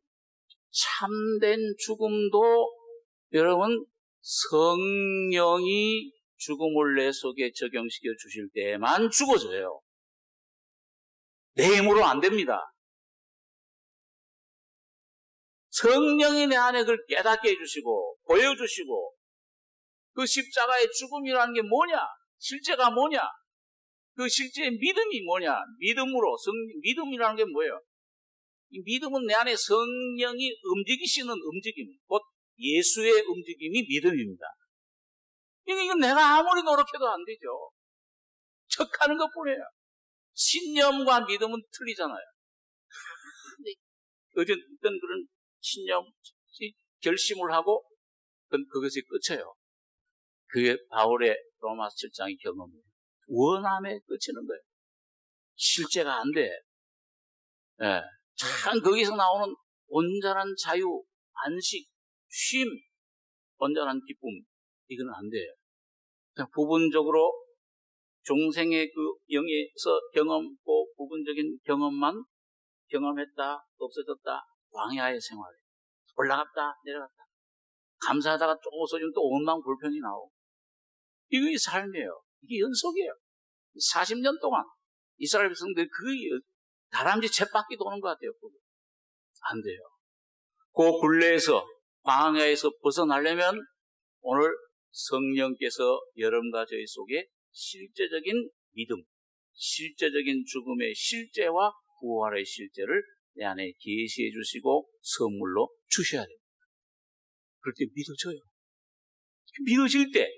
참된 죽음도 여러분 성령이 죽음을 내 속에 적용시켜 주실 때만 죽어져요. 내 힘으로 안 됩니다. 성령이 내 안에 그걸 깨닫게 해주시고 보여주시고 그 십자가의 죽음이라는 게 뭐냐? 실제가 뭐냐? 그 실제의 믿음이 뭐냐? 믿음이라는 게 뭐예요? 이 믿음은 내 안에 성령이 움직이시는 움직임, 곧 예수의 움직임이 믿음입니다. 이건 내가 아무리 노력해도 안 되죠. 척하는 것 뿐이에요. 신념과 믿음은 틀리잖아요. 어떤 그런 신념, 결심을 하고 그것이 끝이에요. 그게 바울의 로마서 7장의 경험이에요. 원함에 끝이는 거예요. 실제가 안 돼. 참 거기서 나오는 온전한 자유, 안식, 쉼, 온전한 기쁨, 이건 안 돼요. 그냥 부분적으로 종생의 그 영에서 부분적인 경험만 경험했다, 없어졌다, 광야의 생활에 올라갔다, 내려갔다. 감사하다가 조금 없어지면 또 원망 불평이 나오고. 이게 삶이에요. 이게 연속이에요. 40년 동안 이스라엘 백성들이 다람쥐 쳇바퀴 도는 것 같아요. 안 돼요. 그 굴레에서, 광야에서 벗어나려면 오늘 성령께서 여러분과 저희 속에 실제적인 믿음, 실제적인 죽음의 실제와 부활의 실제를 내 안에 계시해 주시고 선물로 주셔야 됩니다. 그럴 때 믿어져요. 믿어질 때,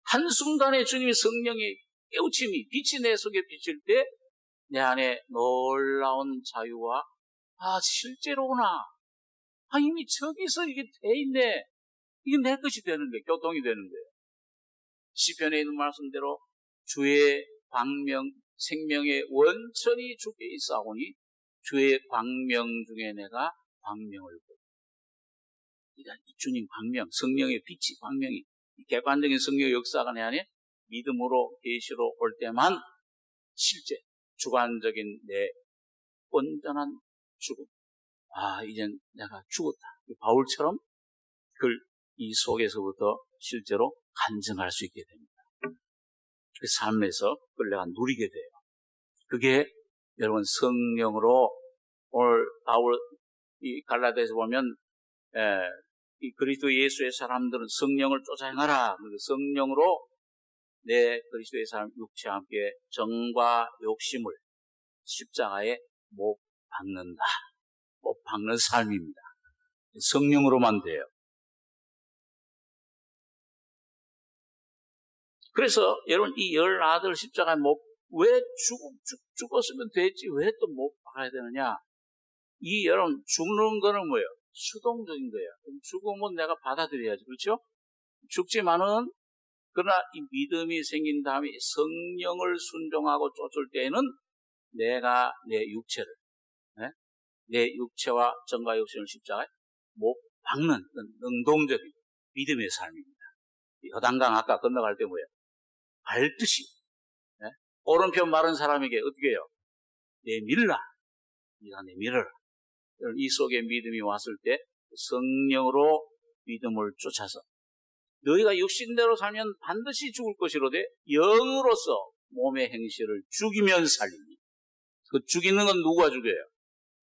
한순간에 주님의 성령의 깨우침이, 빛이 내 속에 비칠 때, 내 안에 놀라운 자유와, 실제로구나. 이미 저기서 이게 돼 있네. 이게 내 것이 되는 거예요. 교통이 되는 거예요. 시편에 있는 말씀대로 주의 광명, 생명의 원천이 주께 있사오니 주의 광명 중에 내가 광명을 보고. 그러니까 주님 광명, 성령의 빛이 광명이, 객관적인 성령의 역사가 내 안에 믿음으로 계시로 올 때만 실제 주관적인 내 온전한 죽음. 이젠 내가 죽었다. 바울처럼 그걸 이 속에서부터 실제로 간증할 수 있게 됩니다. 그 삶에서 그걸 내가 누리게 돼요. 그게 여러분 성령으로 오늘 바울 이 갈라디아에서 보면 이 그리스도 예수의 사람들은 성령을 쫓아 행하라. 성령으로 내 그리스도의 사람 육체와 함께 정과 욕심을 십자가에 못 박는다. 못 박는 삶입니다. 성령으로만 돼요. 그래서 여러분 이 열 아들 십자가에 왜 죽었으면 됐지 왜 또 못 박아야 되느냐? 이 여러분 죽는 거는 뭐예요? 수동적인 거예요. 죽음은 내가 받아들여야지, 그렇죠? 죽지만은 그러나 이 믿음이 생긴 다음에 성령을 순종하고 쫓을 때에는 내가 내 육체를, 내 육체와 정과 욕심을 십자가에 못 박는 능동적인 믿음의 삶입니다. 요단강 아까 건너갈 때 뭐예요? 밟듯이, 오른편 마른 사람에게 어떻게 해요? 내밀라. 네가 내밀어라. 이 속에 믿음이 왔을 때 성령으로 믿음을 쫓아서 너희가 육신대로 살면 반드시 죽을 것이로되 영으로서 몸의 행실을 죽이면 살리니. 그 죽이는 건 누가 죽여요?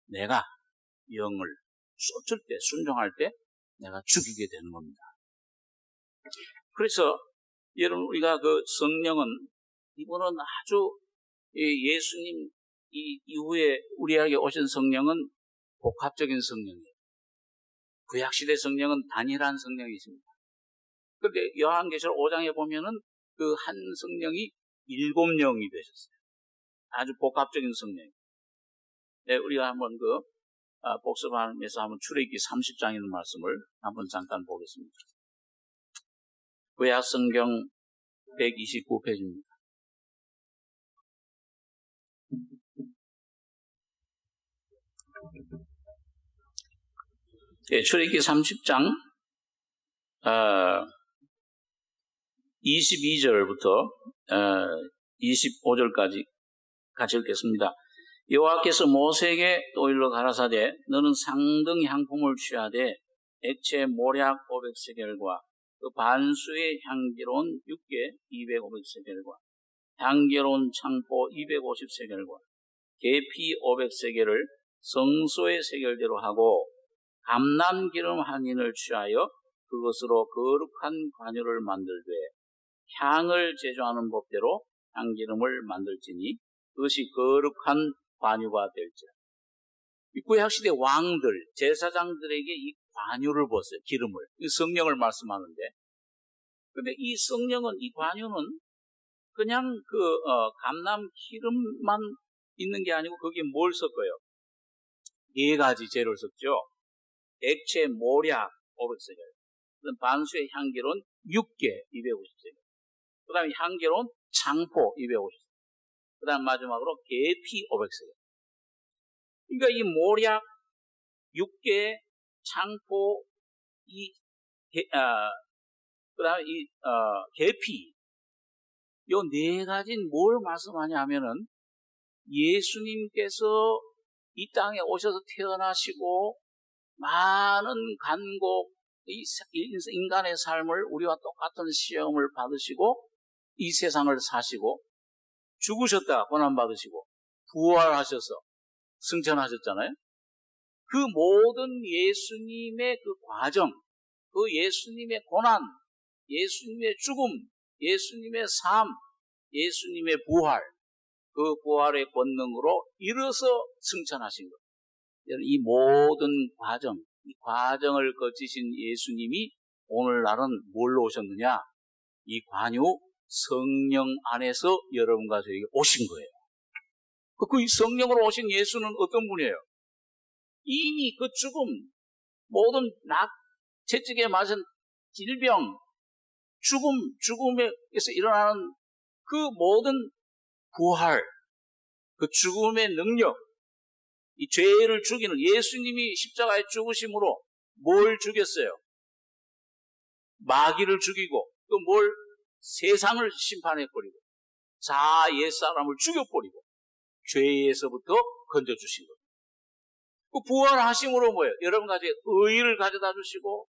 내가 영을 쏟을 때, 순종할 때 내가 죽이게 되는 겁니다. 그래서 여러분 우리가 그 성령은 이분은 아주 예수님 이후에 우리에게 오신 성령은 복합적인 성령이에요. 구약시대 성령은 단일한 성령이십니다. 그런데 요한계시록 5장에 보면은 그 한 성령이 7명이 되셨어요. 아주 복합적인 성령이에요. 네, 우리가 한번 복습하면서 한번 출애굽기 30장에 있는 말씀을 한번 잠깐 보겠습니다. 구약 성경 129페이지입니다. 네, 출애굽기 30장 22절부터 25절까지 같이 읽겠습니다. 여호와께서 모세에게 또 일러 가라사대 너는 상등 향품을 취하되 액체 모략 500세겔과 그 반수의 향기로운 육개 250세겔과 향기로운 창포 250세겔과 계피 500세겔을 성소의 세겔대로 하고 감람기름 한 인을 취하여 그것으로 거룩한 관유를 만들되 향을 제조하는 법대로 향기름을 만들지니 그것이 거룩한 관유가 될지라. 이 구약시대 왕들, 제사장들에게 이 관유를 벗어요. 기름을. 이 성령을 말씀하는데. 근데 이 성령은, 이 관유는 그냥 감람 기름만 있는 게 아니고 거기에 뭘 섞어요? 4가지 재료를 섞죠. 액체 모략 500세겔, 반수의 향기로운 육개 250세겔, 그 다음에 향기로운 창포 250세겔, 그 다음 마지막으로 계피 500세겔. 그러니까 이 모략, 육개, 창포, 그 다음에 계피, 요 4가지는 뭘 말씀하냐 하면은 예수님께서 이 땅에 오셔서 태어나시고 많은 간곡, 인간의 삶을 우리와 똑같은 시험을 받으시고 이 세상을 사시고 죽으셨다가 고난받으시고 부활하셔서 승천하셨잖아요. 그 모든 예수님의 그 과정, 그 예수님의 고난, 예수님의 죽음, 예수님의 삶, 예수님의 부활, 그 부활의 권능으로 이뤄서 승천하신 것. 이 모든 과정, 이 과정을 거치신 예수님이 오늘날은 뭘로 오셨느냐? 이 관유 성령 안에서 여러분과 저에게 오신 거예요. 그 성령으로 오신 예수는 어떤 분이에요? 이미 그 죽음, 모든 채찍에 맞은 질병, 죽음에서 일어나는 그 모든 부활, 그 죽음의 능력, 이 죄를 죽이는 예수님이 십자가에 죽으심으로 뭘 죽였어요? 마귀를 죽이고 또 세상을 심판해버리고 옛사람을 죽여버리고 죄에서부터 건져주신 거예요. 그 부활하심으로 뭐예요? 여러분과 저에게 의의를 가져다 주시고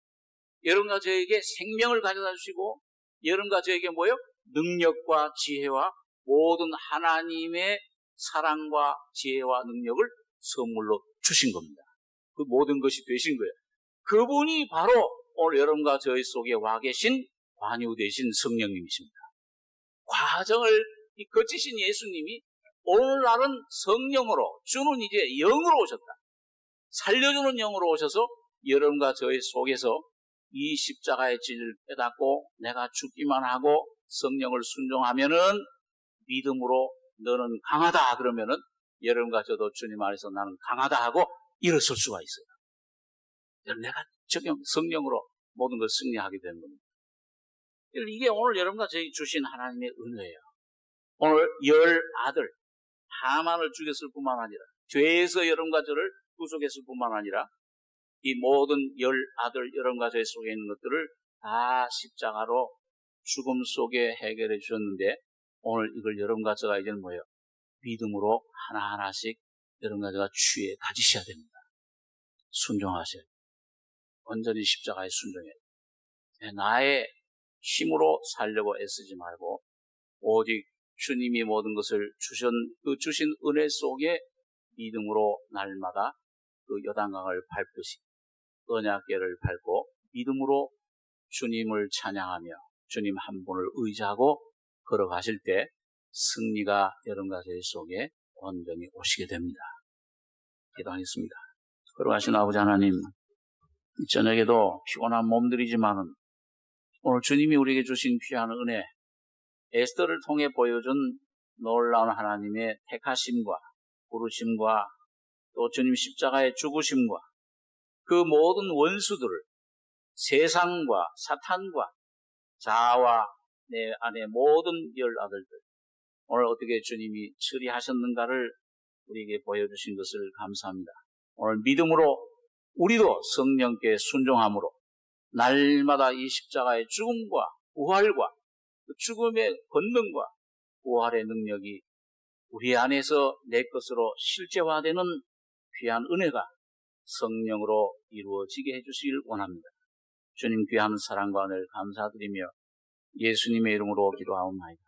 여러분과 저에게 생명을 가져다 주시고 여러분과 저에게 뭐예요? 능력과 지혜와 모든 하나님의 사랑과 지혜와 능력을 선물로 주신 겁니다. 그 모든 것이 되신 거예요. 그분이 바로 오늘 여러분과 저희 속에 와 계신 관유 되신 성령님이십니다. 과정을 거치신 예수님이 오늘날은 성령으로, 주는 이제 영으로 오셨다. 살려주는 영으로 오셔서 여러분과 저희 속에서 이 십자가의 진리를 깨닫고 내가 죽기만 하고 성령을 순종하면은 믿음으로 너는 강하다 그러면은 여러분과 저도 주님 안에서 나는 강하다 하고 일어설 수가 있어요. 내가 성령으로 모든 걸 승리하게 되는 겁니다. 이게 오늘 여러분과 저희 주신 하나님의 은혜예요. 오늘 열 아들 하만을 죽였을 뿐만 아니라 죄에서 여러분과 저를 구속했을 뿐만 아니라 이 모든 열 아들 여러분과 저희 속에 있는 것들을 다 십자가로 죽음 속에 해결해 주셨는데 오늘 이걸 여러분과 저가 이제는 뭐예요? 믿음으로 하나하나씩 여러분과 저가 취해 가지셔야 됩니다. 순종하셔야 돼요. 온전히 십자가에 순종해야 돼요. 나의 힘으로 살려고 애쓰지 말고 오직 주님이 모든 것을 주신 은혜 속에 믿음으로 날마다 그 요단강을 밟듯이 언약궤를 밟고 믿음으로 주님을 찬양하며 주님 한 분을 의지하고 걸어가실 때 승리가 여러분과 제 속에 온전히 오시게 됩니다. 기도하겠습니다. 걸어가신 아버지 하나님, 이 저녁에도 피곤한 몸들이지만은 오늘 주님이 우리에게 주신 귀한 은혜, 에스더를 통해 보여준 놀라운 하나님의 택하심과 부르심과 또 주님 십자가의 죽으심과 그 모든 원수들을 세상과 사탄과 자아와 내 안의 모든 열 아들들 오늘 어떻게 주님이 처리하셨는가를 우리에게 보여주신 것을 감사합니다. 오늘 믿음으로 우리도 성령께 순종함으로 날마다 이 십자가의 죽음과 부활과 그 죽음의 권능과 부활의 능력이 우리 안에서 내 것으로 실제화되는 귀한 은혜가 성령으로 이루어지게 해주시길 원합니다. 주님 귀한 사랑과 은혜를 감사드리며 예수님의 이름으로 기도하옵나이다.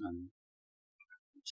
아멘.